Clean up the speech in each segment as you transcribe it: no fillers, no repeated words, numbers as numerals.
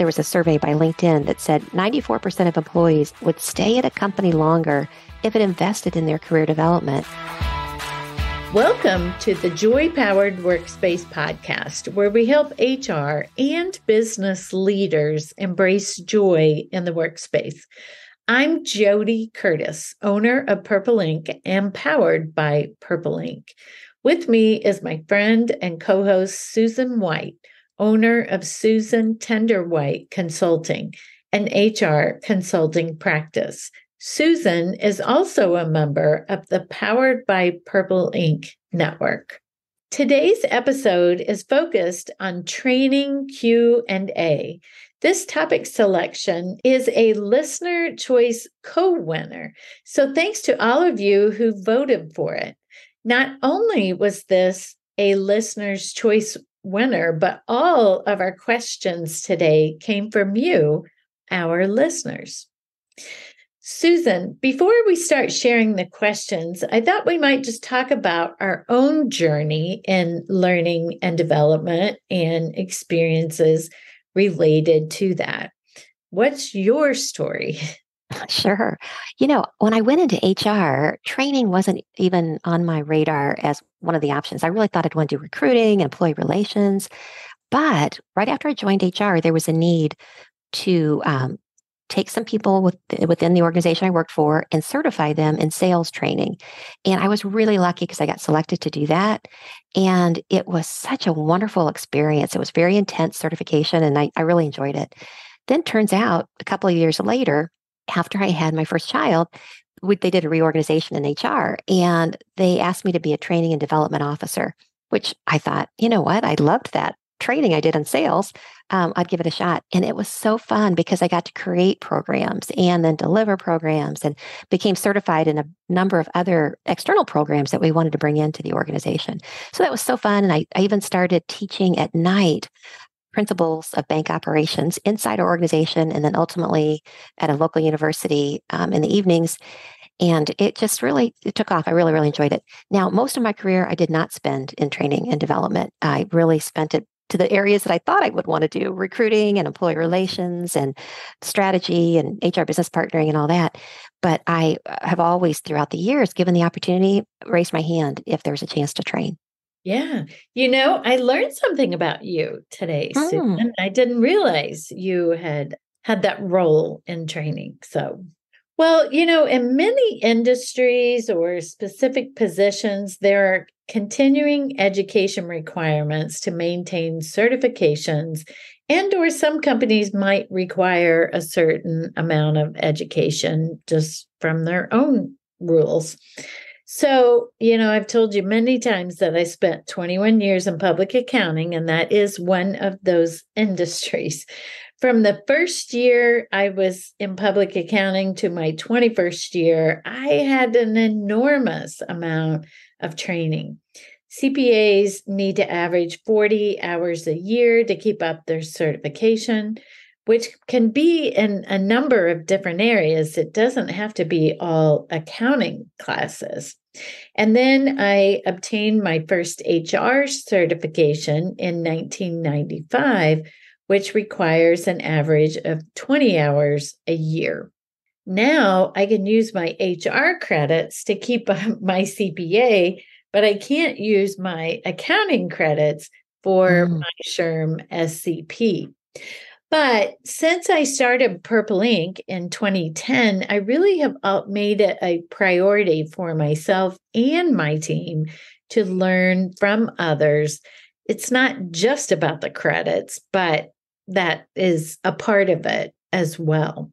there was a survey by LinkedIn that said 94% of employees would stay at a company longer if it invested in their career development. Welcome to the Joy-Powered Workspace podcast, where we help HR and business leaders embrace joy in the workspace. I'm JoDee Curtis, owner of Purple Ink and powered by Purple Ink. With me is my friend and co-host Susan White, owner of Susan Tender White Consulting, an HR consulting practice. Susan is also a member of the Powered by Purple Ink network. Today's episode is focused on training Q&A. This topic selection is a listener choice co-winner. So thanks to all of you who voted for it. Not only was this a listener's choice winner, but all of our questions today came from you, our listeners. Susan, before we start sharing the questions, I thought we might just talk about our own journey in learning and development and experiences related to that. What's your story? Sure. When I went into HR, training wasn't even on my radar as one of the options. I really thought I'd want to do recruiting, employee relations. But right after I joined HR, there was a need to take some people within the organization I worked for and certify them in sales training. And I was really lucky because I got selected to do that. And it was such a wonderful experience. It was very intense certification, and I really enjoyed it. Then turns out a couple of years later, after I had my first child, they did a reorganization in HR, and they asked me to be a training and development officer, which I thought, you know what? I loved that training I did in sales. I'd give it a shot. And it was so fun because I got to create programs and then deliver programs and became certified in a number of other external programs that we wanted to bring into the organization. So that was so fun. And I even started teaching at night principles of bank operations inside our organization, and then ultimately at a local university in the evenings. And it just really took off. I really, really enjoyed it. Now, most of my career, I did not spend in training and development. I really spent it to the areas that I thought I would want to do: recruiting and employee relations and strategy and HR business partnering and all that. But I have always, throughout the years, given the opportunity, raised my hand if there's a chance to train. Yeah. I learned something about you today, Susan. I didn't realize you had that role in training. So, well, in many industries or specific positions, there are continuing education requirements to maintain certifications, and or some companies might require a certain amount of education just from their own rules. So, I've told you many times that I spent 21 years in public accounting, and that is one of those industries. From the first year I was in public accounting to my 21st year, I had an enormous amount of training. CPAs need to average 40 hours a year to keep up their certification, which can be in a number of different areas. It doesn't have to be all accounting classes. And then I obtained my first HR certification in 1995, which requires an average of 20 hours a year. Now I can use my HR credits to keep up my CPA, but I can't use my accounting credits for my SHRM SCP. But since I started Purple Ink in 2010, I really have made it a priority for myself and my team to learn from others. It's not just about the credits, but that is a part of it as well.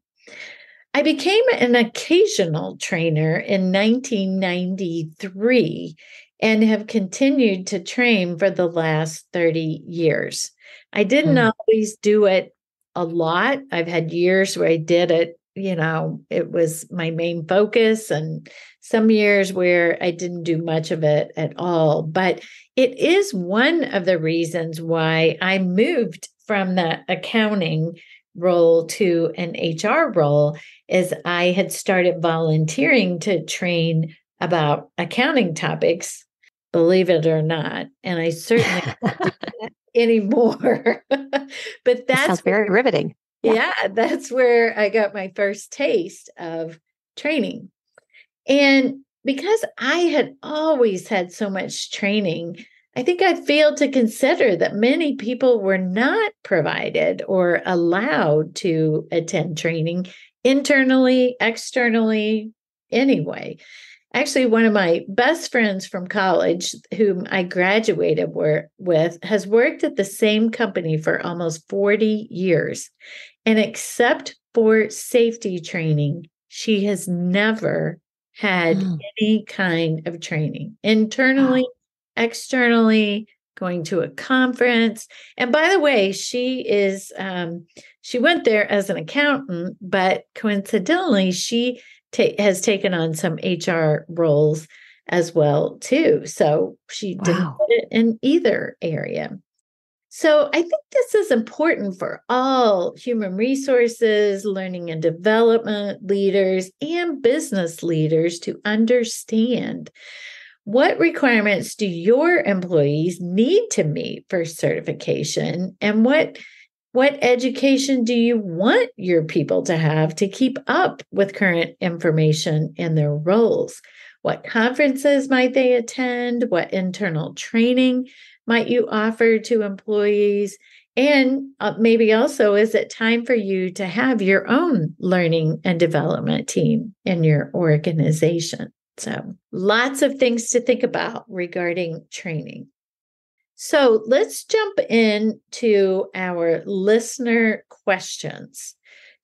I became an occasional trainer in 1993 and have continued to train for the last 30 years. I didn't always do it a lot. I've had years where I did it, it was my main focus, and some years where I didn't do much of it at all. But it is one of the reasons why I moved from that accounting role to an HR role, is I had started volunteering to train about accounting topics, believe it or not. And I certainly anymore. But It sounds very riveting. Yeah. yeah, that's where I got my first taste of training. And because I had always had so much training, I think I failed to consider that many people were not provided or allowed to attend training internally, externally, anyway. Actually, one of my best friends from college, whom I graduated with, has worked at the same company for almost 40 years. And except for safety training, she has never had Mm, any kind of training wow. internally, externally, going to a conference. And by the way, she went there as an accountant, but coincidentally, she has taken on some HR roles as well too. So she didn't Wow. put it in either area. So I think this is important for all human resources, learning and development leaders, and business leaders to understand what requirements do your employees need to meet for certification, and what education do you want your people to have to keep up with current information in their roles? What conferences might they attend? What internal training might you offer to employees? And maybe also, is it time for you to have your own learning and development team in your organization? So, lots of things to think about regarding training. So let's jump into our listener questions.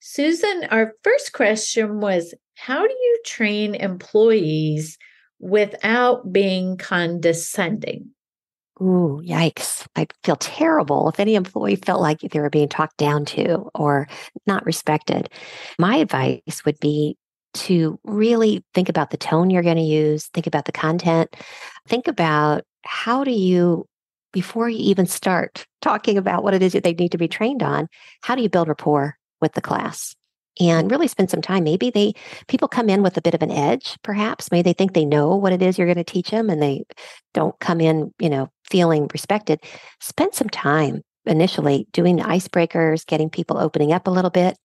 Susan, our first question was, how do you train employees without being condescending? Ooh, yikes. I'd feel terrible if any employee felt like they were being talked down to or not respected. My advice would be to really think about the tone you're going to use, think about the content, think about how do you, before you even start talking about what it is that they need to be trained on, how do you build rapport with the class? And really spend some time. Maybe people come in with a bit of an edge, perhaps. Maybe they think they know what it is you're going to teach them and they don't come in, feeling respected. Spend some time initially doing the icebreakers, getting people opening up a little bit,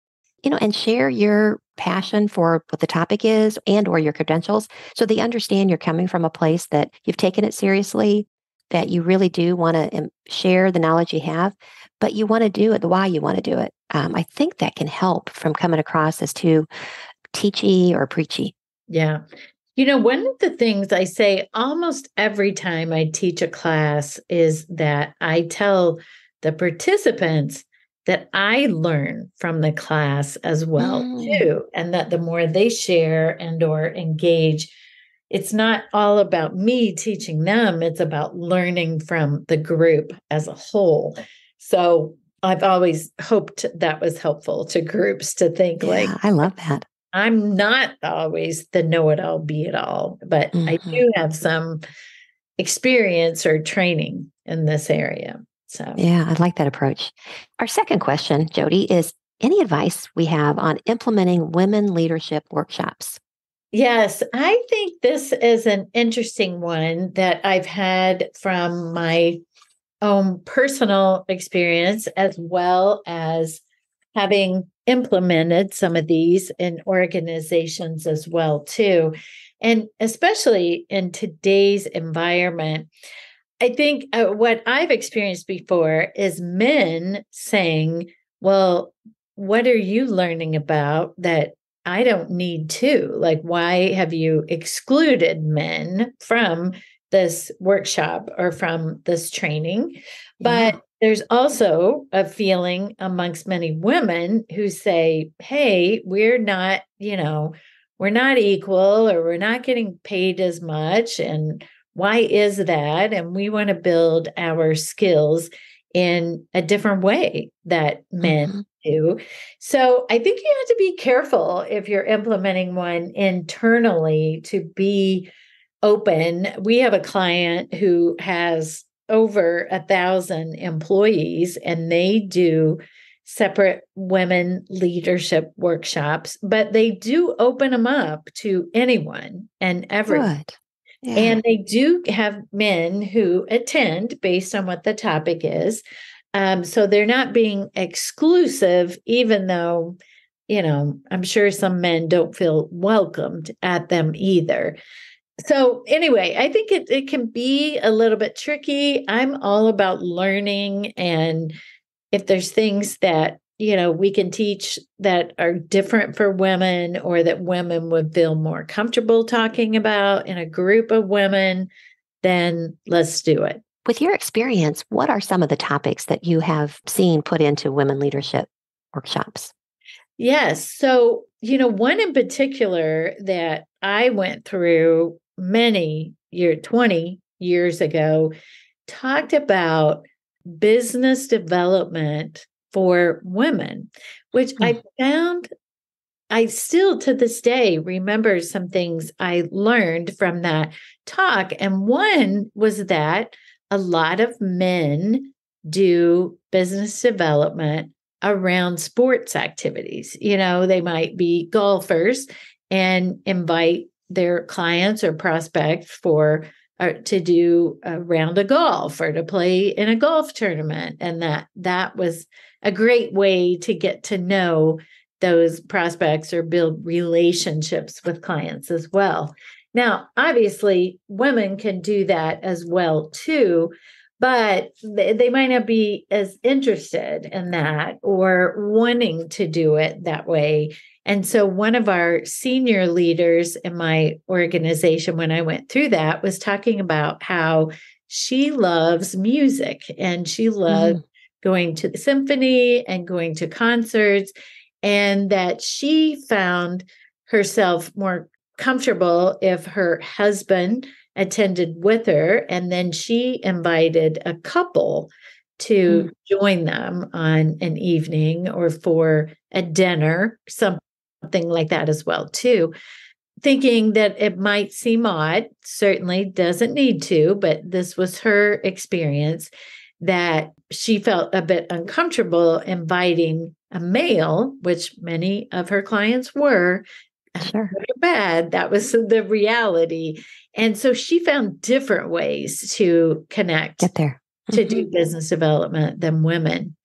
and share your passion for what the topic is and or your credentials so they understand you're coming from a place that you've taken it seriously, that you really do want to share the knowledge you have, but you want to do it the why you want to do it. I think that can help from coming across as too teachy or preachy. Yeah. One of the things I say almost every time I teach a class is that I tell the participants that I learn from the class as well Mm, too, and that the more they share and or engage, it's not all about me teaching them, it's about learning from the group as a whole. So I've always hoped that was helpful to groups to think like, yeah, I love that. I'm not always the know it all, be it all, but I Hmm. do have some experience or training in this area. So, Yeah, I like that approach. Our second question, JoDee, is any advice we have on implementing women leadership workshops? yes, I think this is an interesting one that I've had from my own personal experience as well as having implemented some of these in organizations as well too, and especially in today's environment. I think what I've experienced before is men saying, well, what are you learning about that I don't need to? Like, why have you excluded men from this workshop or from this training? Yeah. But there's also a feeling amongst many women who say, hey, we're not equal, or we're not getting paid as much. And why is that? And we want to build our skills in a different way that men Hmm. do. So I think you have to be careful if you're implementing one internally to be open. We have a client who has over 1,000 employees, and they do separate women leadership workshops, but they do open them up to anyone and everyone. Good. Yeah. And they do have men who attend based on what the topic is. So they're not being exclusive, even though, I'm sure some men don't feel welcomed at them either. So anyway, I think it can be a little bit tricky. I'm all about learning, and if there's things that we can teach that are different for women or that women would feel more comfortable talking about in a group of women, then let's do it. With your experience, what are some of the topics that you have seen put into women leadership workshops? Yes. So, one in particular that I went through 20 years ago talked about business development for women, which I found I still to this day remember some things I learned from that talk. And one was that a lot of men do business development around sports activities. They might be golfers and invite their clients or prospects for to do a round of golf or to play in a golf tournament. And that was a great way to get to know those prospects or build relationships with clients as well. Now, obviously, women can do that as well too, but they might not be as interested in that or wanting to do it that way. And so one of our senior leaders in my organization, when I went through that, was talking about how she loves music and she loves going to the symphony and going to concerts, and that she found herself more comfortable if her husband attended with her, and then she invited a couple to join them on an evening or for a dinner, something like that as well too, thinking that it might seem odd. Certainly doesn't need to, but this was her experience, that she felt a bit uncomfortable inviting a male, which many of her clients were. Sure. Good or bad, that was the reality. And so she found different ways to connect, Get there. to do business development than women.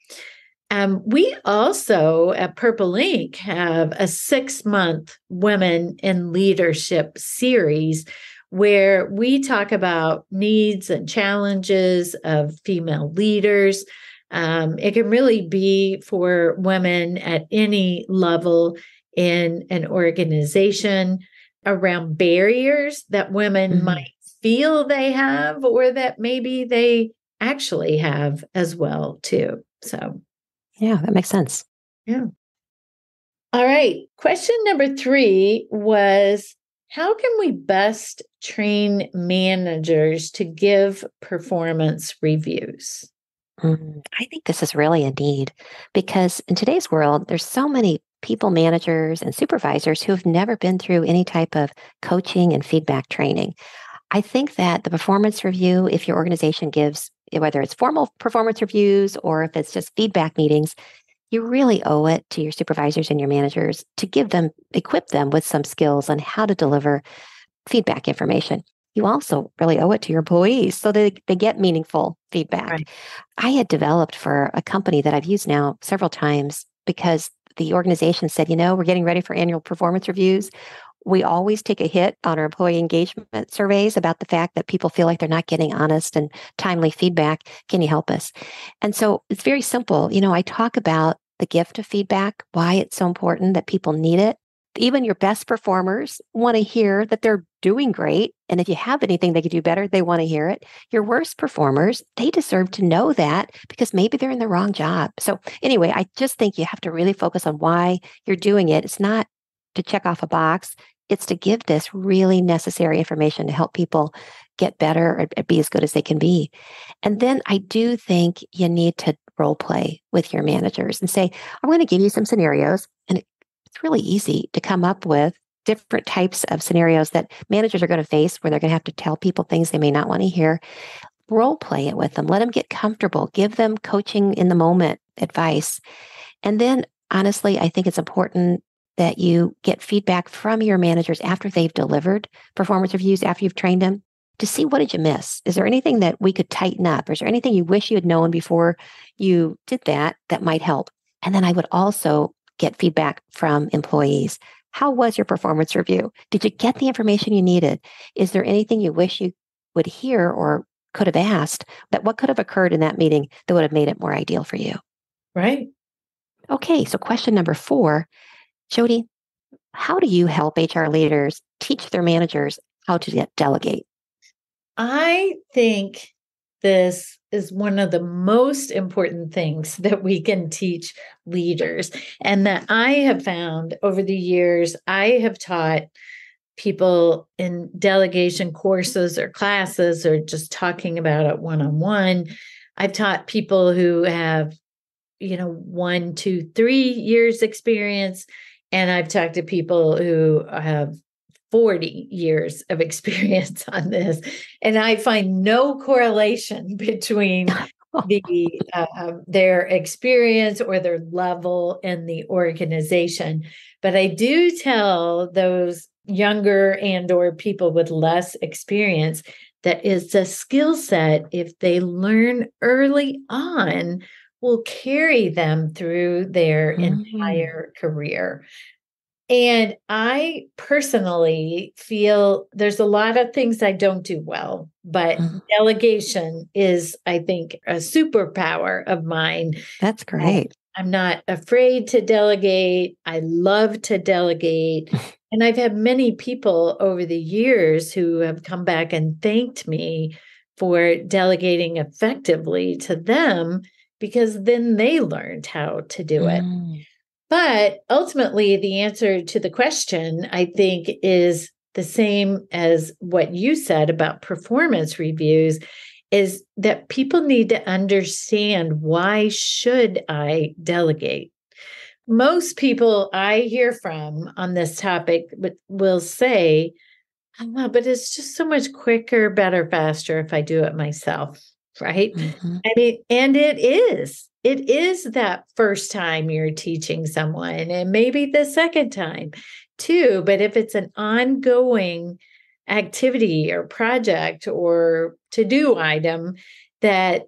We also at Purple Ink have a 6-month Women in Leadership series where we talk about needs and challenges of female leaders. It can really be for women at any level in an organization, around barriers that women might feel they have or that maybe they actually have as well too. So yeah, that makes sense. yeah. All right. Question number 3 was, how can we best train managers to give performance reviews? I think this is really a need because in today's world, there's so many people managers and supervisors who have never been through any type of coaching and feedback training. I think that the performance review, if your organization gives, whether it's formal performance reviews or if it's just feedback meetings, you really owe it to your supervisors and your managers to equip them with some skills on how to deliver feedback information. You also really owe it to your employees so they get meaningful feedback. Right. I had developed for a company that I've used now several times because the organization said, we're getting ready for annual performance reviews. We always take a hit on our employee engagement surveys about the fact that people feel like they're not getting honest and timely feedback. Can you help us? And so it's very simple. I talk about the gift of feedback, why it's so important that people need it. Even your best performers want to hear that they're doing great. And if you have anything they could do better, they want to hear it. Your worst performers, they deserve to know that because maybe they're in the wrong job. So anyway, I just think you have to really focus on why you're doing it. It's not to check off a box. It's to give this really necessary information to help people get better or be as good as they can be. And then I do think you need to role play with your managers and say, I'm going to give you some scenarios. And it's really easy to come up with different types of scenarios that managers are going to face where they're going to have to tell people things they may not want to hear. Role play it with them. Let them get comfortable. Give them coaching in the moment advice. And then, honestly, I think it's important that you get feedback from your managers after they've delivered performance reviews, after you've trained them, to see what did you miss? Is there anything that we could tighten up? Is there anything you wish you had known before you did that that might help? And then I would also get feedback from employees. How was your performance review? Did you get the information you needed? Is there anything you wish you would hear or could have asked, that what could have occurred in that meeting that would have made it more ideal for you? Right. Okay, so question number 4, JoDee, how do you help HR leaders teach their managers how to delegate? I think this is one of the most important things that we can teach leaders, and that I have found over the years. I have taught people in delegation courses or classes, or just talking about it one-on-one. I've taught people who have, 1, 2, 3 years experience, and I've talked to people who have 40 years of experience on this. And I find no correlation between their experience or their level in the organization. But I do tell those younger and or people with less experience that is a skill set, if they learn early on, will carry them through their entire career. And I personally feel there's a lot of things I don't do well, but delegation is, I think, a superpower of mine. That's great. I'm not afraid to delegate. I love to delegate. And I've had many people over the years who have come back and thanked me for delegating effectively to them, because then they learned how to do it. But ultimately, the answer to the question, I think, is the same as what you said about performance reviews, is that people need to understand, why should I delegate? Most people I hear from on this topic will say, oh, but it's just so much quicker, better, faster if I do it myself, right? I mean, and it is. It is that first time you're teaching someone, and maybe the second time too. But if it's an ongoing activity or project or to-do item, that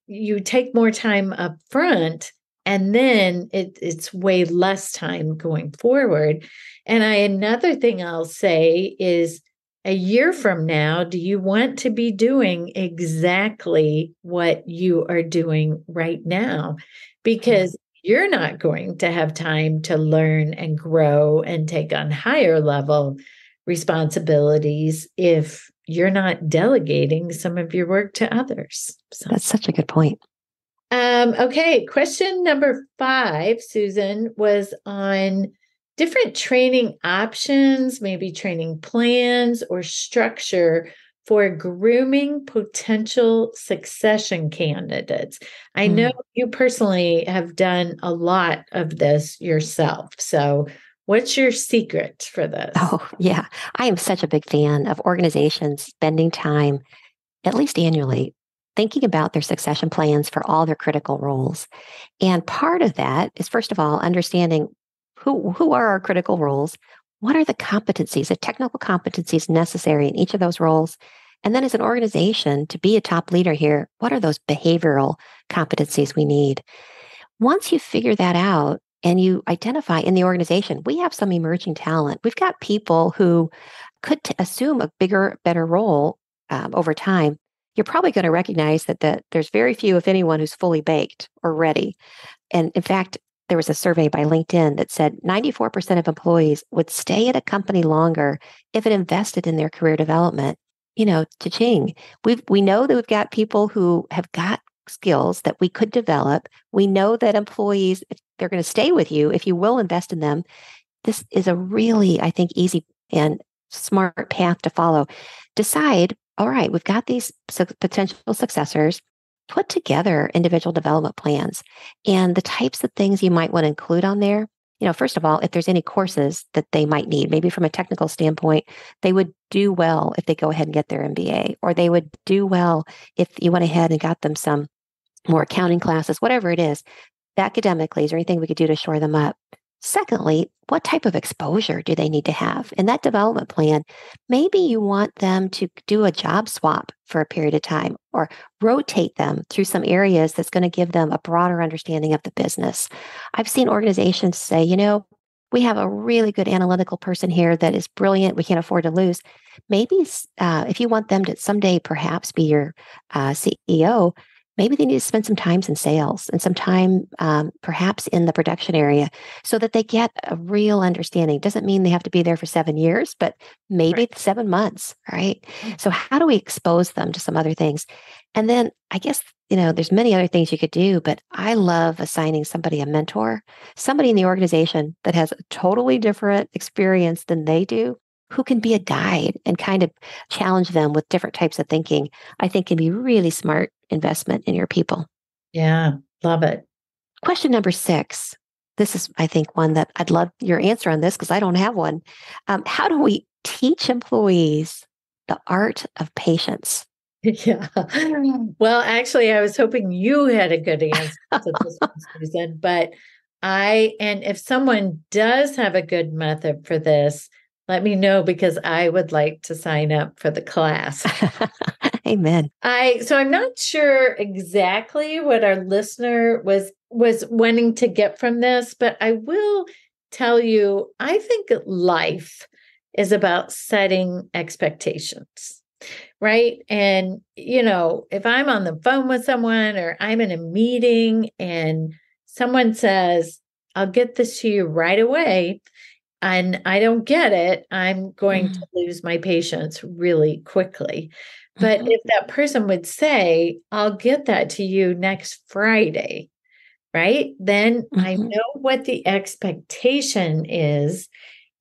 you take more time up front, and then it's way less time going forward. And another thing I'll say is, a year from now, do you want to be doing exactly what you are doing right now? Because you're not going to have time to learn and grow and take on higher level responsibilities if you're not delegating some of your work to others. So. That's such a good point. Okay, question number 5, Susan, was on different training options, maybe training plans or structure for grooming potential succession candidates. I know you personally have done a lot of this yourself. So, what's your secret for this? Oh, yeah. I am such a big fan of organizations spending time, at least annually, thinking about their succession plans for all their critical roles. And part of that is, first of all, understanding who are our critical roles, what are the competencies, the technical competencies necessary in each of those roles. And then as an organization, to be a top leader here, what are those behavioral competencies we need? Once you figure that out and you identify in the organization, we have some emerging talent. We've got people who could assume a bigger, better role over time. You're probably going to recognize that there's very few, if anyone, who's fully baked or ready. And in fact, there was a survey by LinkedIn that said 94% of employees would stay at a company longer if it invested in their career development. Cha-ching. We know that we've got people who have got skills that we could develop. We know that employees, if they're going to stay with you, if you will invest in them, this is a really, I think, easy and smart path to follow. Decide, all right, we've got these potential successors. Put together individual development plans and the types of things you might want to include on there. First of all, if there's any courses that they might need, maybe from a technical standpoint, they would do well if they go ahead and get their MBA, or they would do well if you went ahead and got them some more accounting classes, whatever it is. Academically, is there anything we could do to shore them up? Secondly, what type of exposure do they need to have? In that development plan, maybe you want them to do a job swap for a period of time or rotate them through some areas that's going to give them a broader understanding of the business. I've seen organizations say, we have a really good analytical person here that is brilliant. We can't afford to lose. Maybe if you want them to someday perhaps be your CEO, maybe they need to spend some time in sales and some time perhaps in the production area so that they get a real understanding. Doesn't mean they have to be there for 7 years, but maybe Right. 7 months, right? So how do we expose them to some other things? And then I guess, there's many other things you could do, but I love assigning somebody a mentor, somebody in the organization that has a totally different experience than they do, who can be a guide and kind of challenge them with different types of thinking. I think can be really smart investment in your people. Yeah, love it. Question number 6. This is, I think, one that I'd love your answer on this because I don't have one. How do we teach employees the art of patience? Yeah. Well, actually, I was hoping you had a good answer to this one, Susan, but and if someone does have a good method for this, let me know because I would like to sign up for the class. Amen. So I'm not sure exactly what our listener was wanting to get from this, but I will tell you, I think life is about setting expectations. Right. And, if I'm on the phone with someone or I'm in a meeting and someone says, I'll get this to you right away, and I don't get it, I'm going to lose my patience really quickly. But Mm-hmm. if that person would say, I'll get that to you next Friday, right? Then I Mm-hmm. know what the expectation is.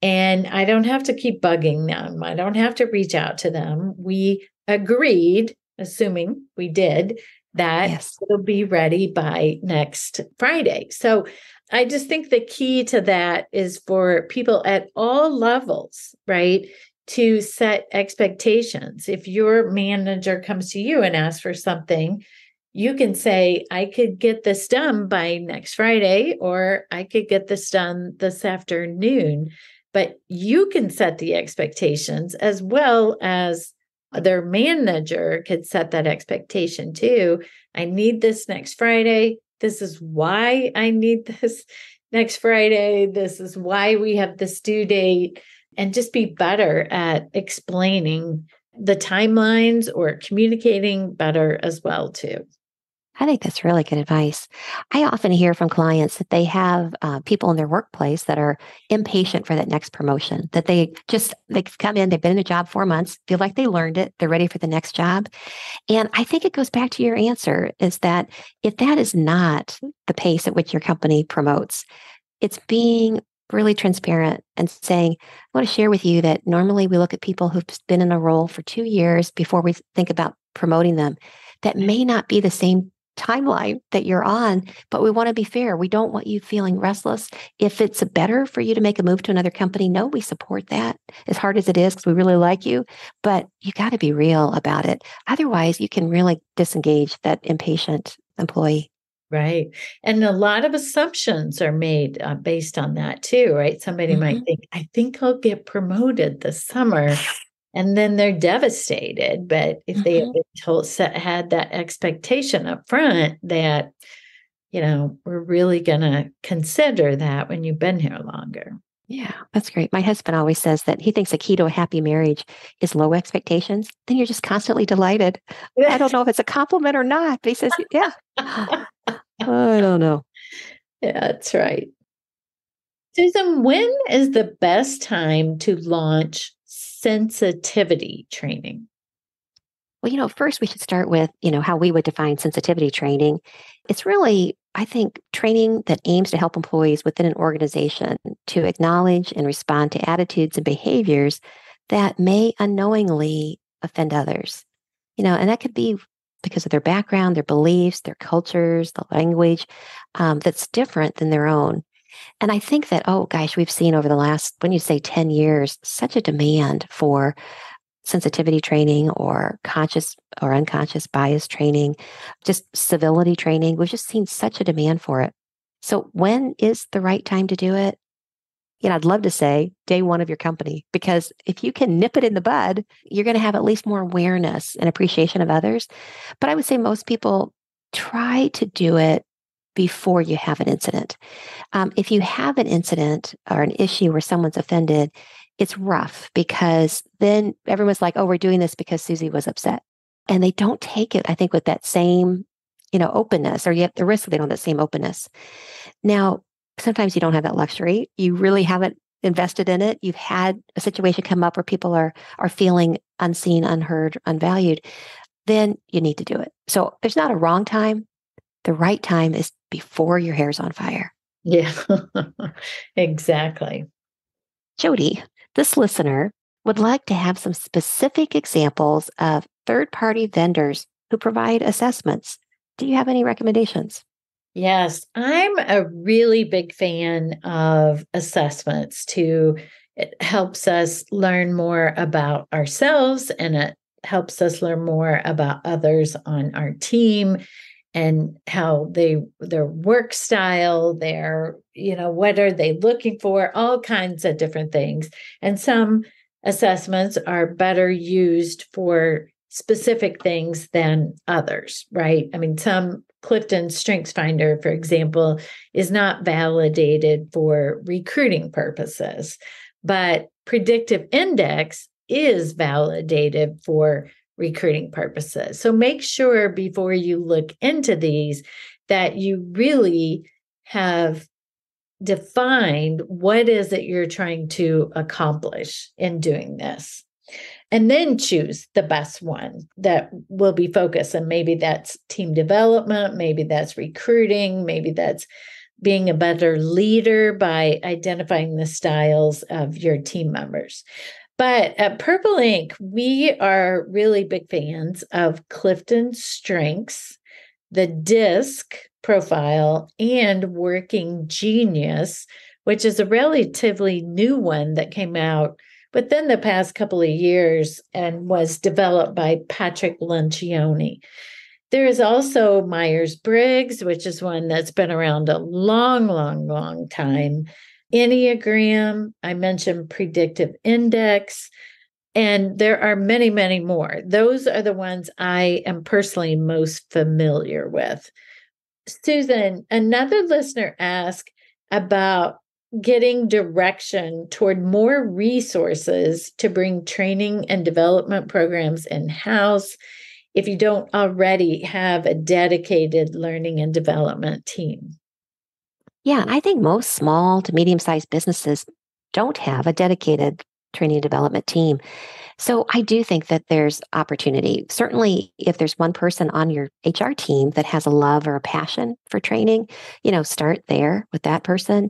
And I don't have to keep bugging them. I don't have to reach out to them. We agreed, assuming we did, that Yes. it'll be ready by next Friday. So I just think the key to that is for people at all levels, right? To set expectations. If your manager comes to you and asks for something, you can say, I could get this done by next Friday, or I could get this done this afternoon. But you can set the expectations as well as their manager could set that expectation too. I need this next Friday. This is why I need this next Friday. This is why we have this due date. And just be better at explaining the timelines or communicating better as well too. I think that's really good advice. I often hear from clients that they have people in their workplace that are impatient for that next promotion, that they come in, they've been in a job 4 months, feel like they learned it, they're ready for the next job. And I think it goes back to your answer is that if that is not the pace at which your company promotes, it's being really transparent and saying, I want to share with you that normally we look at people who've been in a role for 2 years before we think about promoting them. That may not be the same timeline that you're on, but we want to be fair. We don't want you feeling restless. If it's better for you to make a move to another company, no, we support that as hard as it is because we really like you, but you got to be real about it. Otherwise, you can really disengage that impatient employee. Right. And a lot of assumptions are made based on that too, right? Somebody might Mm-hmm. think, I think I'll get promoted this summer. And then they're devastated. But if they had Mm-hmm. been had that expectation up front that, we're really going to consider that when you've been here longer. Yeah, that's great. My husband always says that he thinks the key to a happy marriage is low expectations. Then you're just constantly delighted. I don't know if it's a compliment or not, but he says, yeah, I don't know. Yeah, that's right. Susan, when is the best time to launch sensitivity training? Well, first we should start with, how we would define sensitivity training. It's really, I think, training that aims to help employees within an organization to acknowledge and respond to attitudes and behaviors that may unknowingly offend others. And that could be because of their background, their beliefs, their cultures, the language that's different than their own. And I think that, oh gosh, we've seen over the last, when you say 10 years, such a demand for sensitivity training or conscious or unconscious bias training, just civility training. We've just seen such a demand for it. So, when is the right time to do it? I'd love to say day one of your company, because if you can nip it in the bud, you're going to have at least more awareness and appreciation of others. But I would say most people try to do it before you have an incident. If you have an incident or an issue where someone's offended, it's rough because then everyone's like, oh, we're doing this because Susie was upset. And they don't take it, I think, with that same, openness, or you have the risk that they don't have that same openness. Now, sometimes you don't have that luxury. You really haven't invested in it. You've had a situation come up where people are feeling unseen, unheard, unvalued. Then you need to do it. So there's not a wrong time. The right time is before your hair's on fire. Yeah, exactly. JoDee, this listener would like to have some specific examples of third-party vendors who provide assessments. Do you have any recommendations? Yes, I'm a really big fan of assessments too. It helps us learn more about ourselves, and it helps us learn more about others on our team and how their work style, what are they looking for, all kinds of different things. And some assessments are better used for specific things than others, right? I mean, some Clifton Strengths Finder, for example, is not validated for recruiting purposes, but Predictive Index is validated for recruiting purposes. So make sure before you look into these that you really have defined what is it you're trying to accomplish in doing this. And then choose the best one that will be focused. And maybe that's team development, maybe that's recruiting, maybe that's being a better leader by identifying the styles of your team members. But at Purple Ink, we are really big fans of Clifton Strengths, the DISC profile, and Working Genius, which is a relatively new one that came out within the past couple of years and was developed by Patrick Lencioni. There is also Myers-Briggs, which is one that's been around a long, long, long time. Enneagram, I mentioned Predictive Index, and there are many, many more. Those are the ones I am personally most familiar with. Susan, another listener asked about getting direction toward more resources to bring training and development programs in-house if you don't already have a dedicated learning and development team. Yeah, I think most small to medium-sized businesses don't have a dedicated training and development team. So I do think that there's opportunity. Certainly, if there's one person on your HR team that has a love or a passion for training, start there with that person.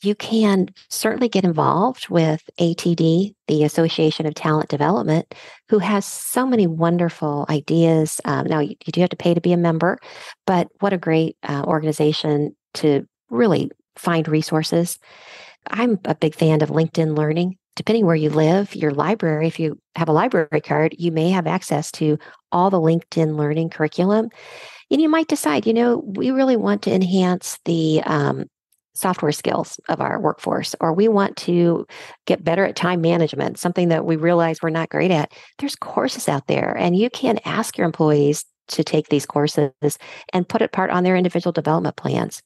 You can certainly get involved with ATD, the Association of Talent Development, who has so many wonderful ideas. Now, you do have to pay to be a member, but what a great organization to really find resources. I'm a big fan of LinkedIn Learning. Depending where you live, your library, if you have a library card, you may have access to all the LinkedIn Learning curriculum. And you might decide, we really want to enhance the software skills of our workforce, or we want to get better at time management, something that we realize we're not great at. There's courses out there, and you can ask your employees to take these courses and put it part on their individual development plans.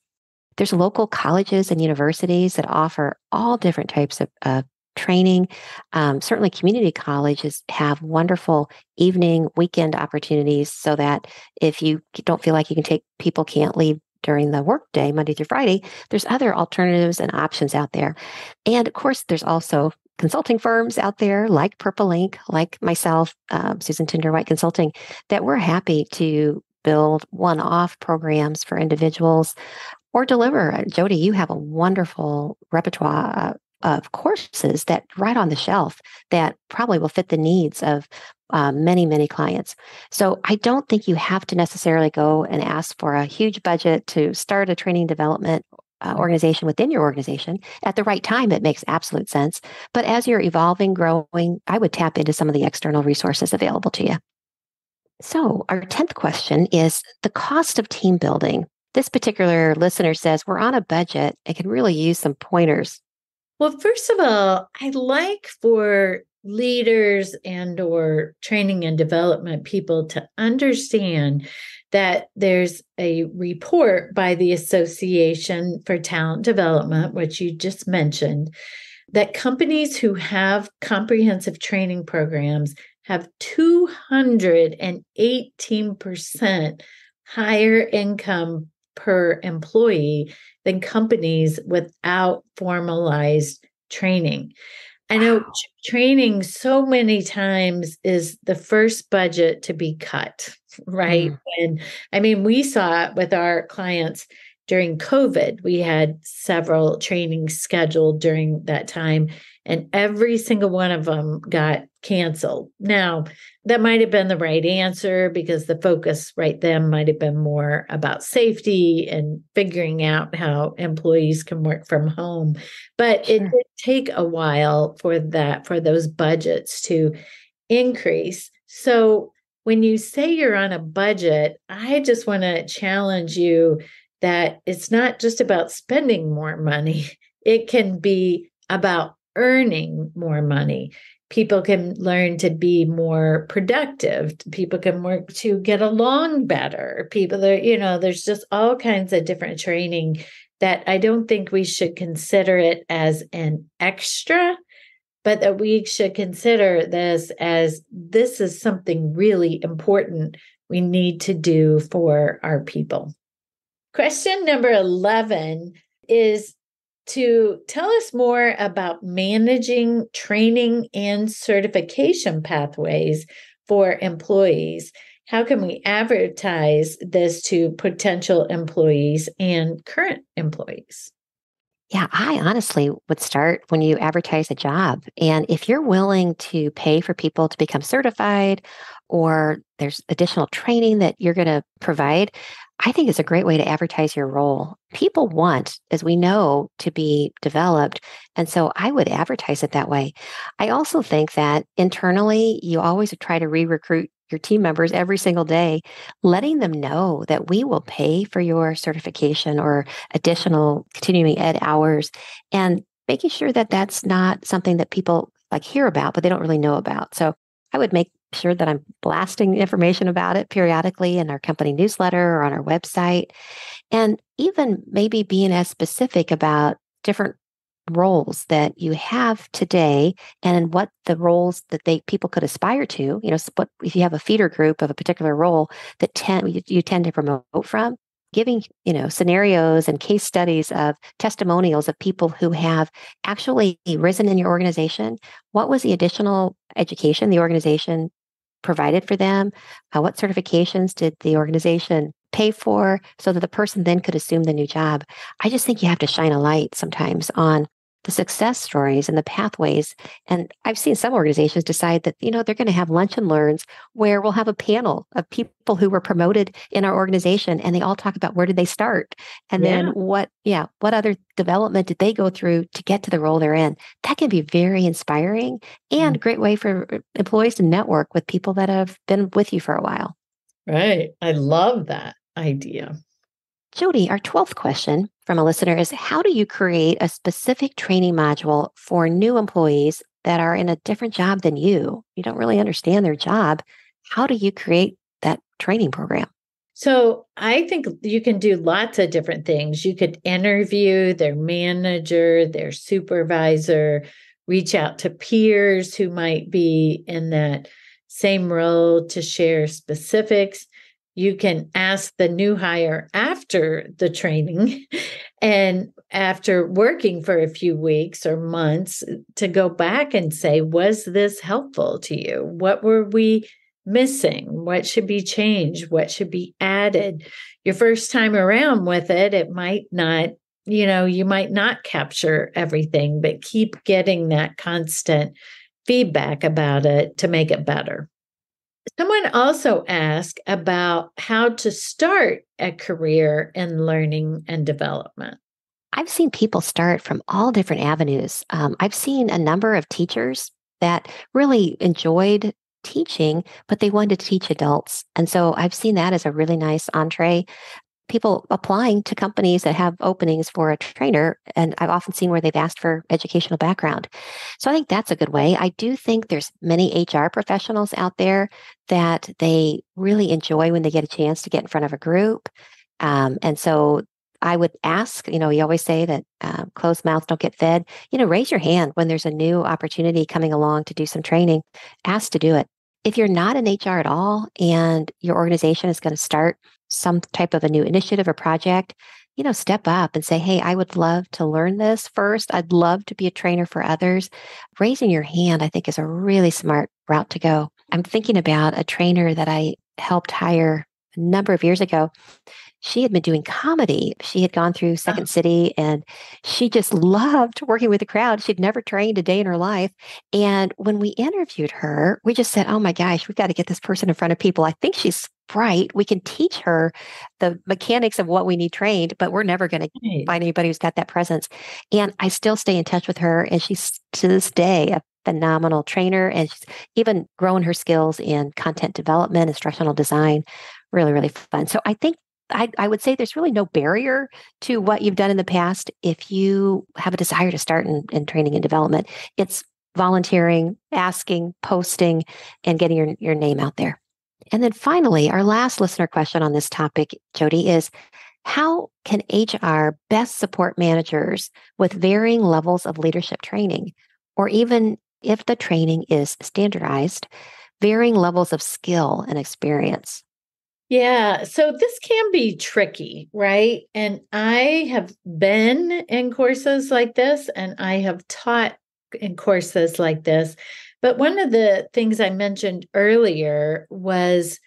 There's local colleges and universities that offer all different types of training. Certainly, community colleges have wonderful evening, weekend opportunities so that if you don't feel like people can't leave during the workday, Monday through Friday, there's other alternatives and options out there. And of course, there's also consulting firms out there like Purple Ink, like myself, Susan Tinder White Consulting, that we're happy to build one-off programs for individuals or deliver. JoDee, you have a wonderful repertoire of courses that right on the shelf that probably will fit the needs of many, many clients. So I don't think you have to necessarily go and ask for a huge budget to start a training development organization within your organization. At the right time, it makes absolute sense. But as you're evolving, growing, I would tap into some of the external resources available to you. So our 10th question is the cost of team building. This particular listener says, we're on a budget and can really use some pointers. Well, first of all, I like for leaders and or training and development people to understand that there's a report by the Association for Talent Development, which you just mentioned, that companies who have comprehensive training programs have 218% higher income per employee than companies without formalized training. I know Wow. training so many times is the first budget to be cut, right? Mm, And I mean, we saw it with our clients during COVID. We had several trainings scheduled during that time, and every single one of them got canceled. Now, that might have been the right answer because the focus right then might have been more about safety and figuring out how employees can work from home. But it sure. did take a while for those budgets to increase. So when you say you're on a budget, I just want to challenge you that it's not just about spending more money, it can be about earning more money. People can learn to be more productive. People can work to get along better. People are, there's just all kinds of different training that I don't think we should consider it as an extra, but that we should consider this is something really important we need to do for our people. Question number 11 is to tell us more about managing training and certification pathways for employees. How can we advertise this to potential employees and current employees? Yeah, I honestly would start when you advertise a job. And if you're willing to pay for people to become certified or there's additional training that you're going to provide, I think it's a great way to advertise your role. People want, as we know, to be developed. And so I would advertise it that way. I also think that internally, you always try to re recruit your team members every single day, letting them know that we will pay for your certification or additional continuing ed hours and making sure that that's not something that people like hear about, but they don't really know about. So I would make sure that I'm blasting information about it periodically in our company newsletter or on our website. And even maybe being as specific about different roles that you have today and what the roles that people could aspire to, what if you have a feeder group of a particular role that you tend to promote from, giving, scenarios and case studies of testimonials of people who have actually risen in your organization. What was the additional education the organization provided for them? What certifications did the organization pay for so that the person then could assume the new job? I just think you have to shine a light sometimes on the success stories and the pathways. And I've seen some organizations decide that, they're going to have lunch and learns where we'll have a panel of people who were promoted in our organization and they all talk about where did they start and then Yeah. what other development did they go through to get to the role they're in. That can be very inspiring and a great way for employees to network with people that have been with you for a while. Right. I love that idea. JoDee, our 12th question from a listener is, how do you create a specific training module for new employees that are in a different job than you? You don't really understand their job. How do you create that training program? So I think you can do lots of different things. You could interview their manager, their supervisor, reach out to peers who might be in that same role to share specifics. You can ask the new hire after the training and after working for a few weeks or months to go back and say, was this helpful to you? What were we missing? What should be changed? What should be added? Your first time around with it, it might not, you might not capture everything, but keep getting that constant feedback about it to make it better. Someone also asked about how to start a career in learning and development. I've seen people start from all different avenues. I've seen a number of teachers that really enjoyed teaching, but they wanted to teach adults. And so I've seen that as a really nice entree. people applying to companies that have openings for a trainer. And I've often seen where they've asked for educational background. So I think that's a good way. I do think there's many HR professionals out there that they really enjoy when they get a chance to get in front of a group. And so I would ask, you always say that closed mouths don't get fed. Raise your hand when there's a new opportunity coming along to do some training. Ask to do it. If you're not in HR at all and your organization is going to start some type of a new initiative or project, step up and say, hey, I would love to learn this first. I'd love to be a trainer for others. Raising your hand, I think, is a really smart route to go. I'm thinking about a trainer that I helped hire a number of years ago. She had been doing comedy. She had gone through Second City and she just loved working with the crowd. She'd never trained a day in her life. And when we interviewed her, we just said, oh my gosh, we've got to get this person in front of people. I think she's bright. We can teach her the mechanics of what we need trained, but we're never going to find anybody who's got that presence. And I still stay in touch with her. And she's to this day a phenomenal trainer. And she's even grown her skills in content development, instructional design. Really, really fun. So I think I would say there's really no barrier to what you've done in the past if you have a desire to start in training and development. It's volunteering, asking, posting, and getting your name out there. And then finally, our last listener question on this topic, JoDee, is how can HR best support managers with varying levels of leadership training, or even if the training is standardized, varying levels of skill and experience? Yeah, so this can be tricky, right? And I have been in courses like this and I have taught in courses like this. But one of the things I mentioned earlier was,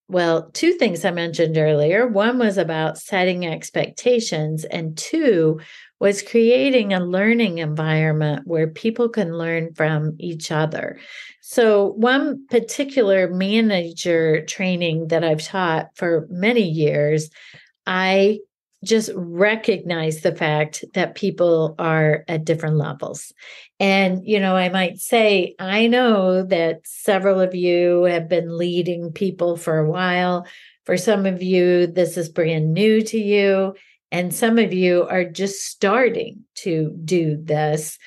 well, two things I mentioned earlier. One was about setting expectations, and two was creating a learning environment where people can learn from each other. So, one particular manager training that I've taught for many years, I just recognize the fact that people are at different levels. And, I might say, I know that several of you have been leading people for a while. For some of you, this is brand new to you. And some of you are just starting to do this.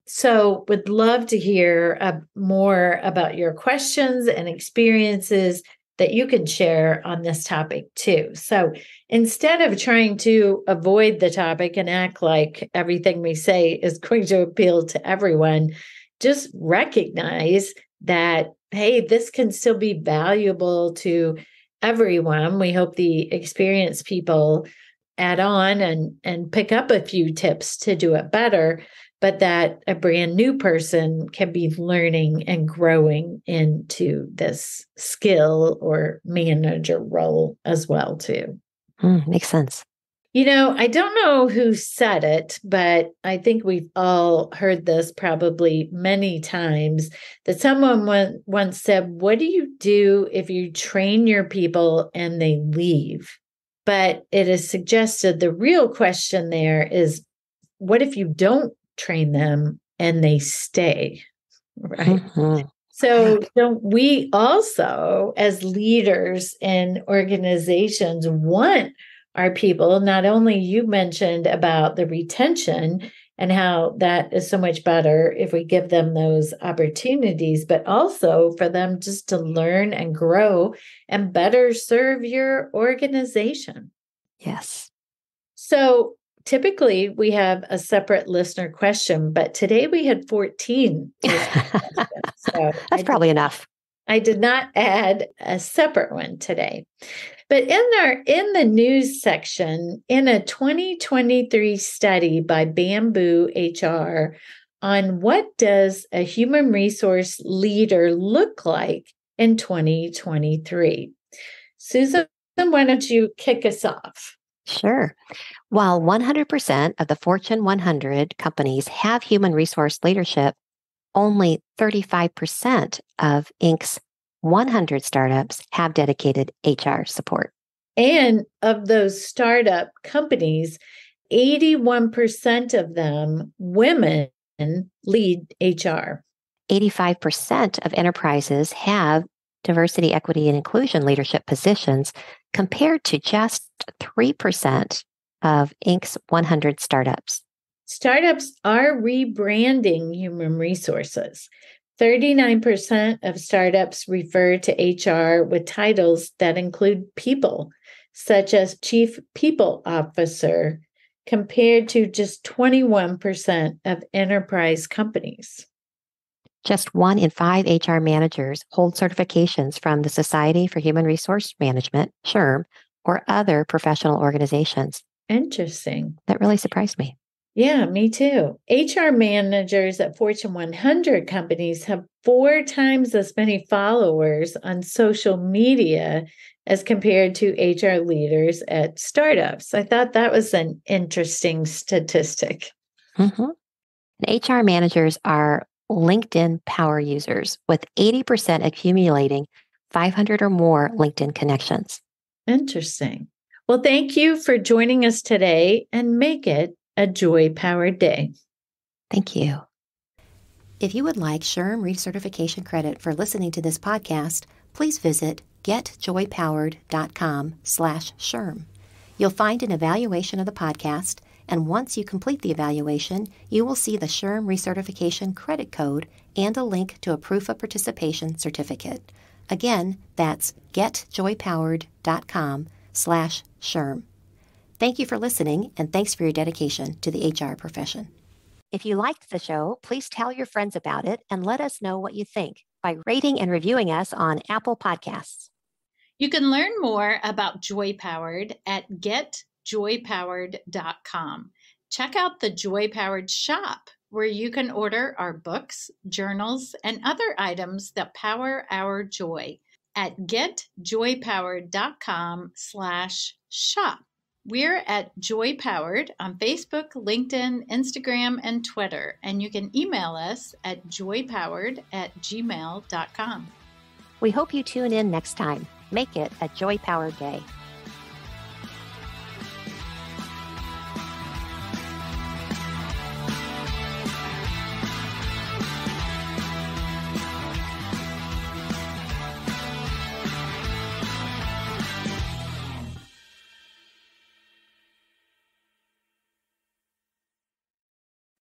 So would love to hear more about your questions and experiences that you can share on this topic too. So instead of trying to avoid the topic and act like everything we say is going to appeal to everyone, just recognize that, hey, this can still be valuable to everyone. We hope the experienced people add on and pick up a few tips to do it better, but that a brand new person can be learning and growing into this skill or manager role as well, too. Makes sense. I don't know who said it, but I think we've all heard this probably many times, that someone once said, what do you do if you train your people and they leave? But it is suggested the real question there is, what if you don't train them and they stay, right? Mm-hmm. So Right. don't we also, as leaders in organizations, want our people, not only you mentioned about the retention and how that is so much better if we give them those opportunities, but also for them just to learn and grow and better serve your organization. Yes. So typically we have a separate listener question, but today we had 14 listener questions. So That's probably enough. I did not add a separate one today. But in the news section, in a 2023 study by Bamboo HR on what does a human resource leader look like in 2023. Susan, why don't you kick us off? Sure. While 100% of the Fortune 100 companies have human resource leadership, only 35% of Inc.'s 100 startups have dedicated HR support. And of those startup companies, 81% of them, women, lead HR. 85% of enterprises have diversity, equity, and inclusion leadership positions, compared to just 3% of Inc.'s 100 startups. Startups are rebranding human resources. 39% of startups refer to HR with titles that include people, such as Chief People Officer, compared to just 21% of enterprise companies. Just 1 in 5 HR managers hold certifications from the Society for Human Resource Management, SHRM, or other professional organizations. Interesting. That really surprised me. Yeah, me too. HR managers at Fortune 100 companies have 4 times as many followers on social media as compared to HR leaders at startups. I thought that was an interesting statistic. Mm-hmm. And HR managers are LinkedIn power users, with 80% accumulating 500 or more LinkedIn connections. Interesting. Well, thank you for joining us today, and make it a joy-powered day. Thank you. If you would like SHRM recertification credit for listening to this podcast, please visit getjoypowered.com/SHRM. You'll find an evaluation of the podcast, and once you complete the evaluation, you will see the SHRM recertification credit code and a link to a proof of participation certificate. Again, that's getjoypowered.com/SHRM. Thank you for listening, and thanks for your dedication to the HR profession. If you liked the show, please tell your friends about it and let us know what you think by rating and reviewing us on Apple Podcasts. You can learn more about Joy Powered at getjoypowered.com. Check out the Joy Powered shop, where you can order our books, journals, and other items that power our joy at getjoypowered.com/shop. We're at Joy Powered on Facebook, LinkedIn, Instagram, and Twitter, and you can email us at joypowered@gmail.com. We hope you tune in next time. Make it a joy-powered day.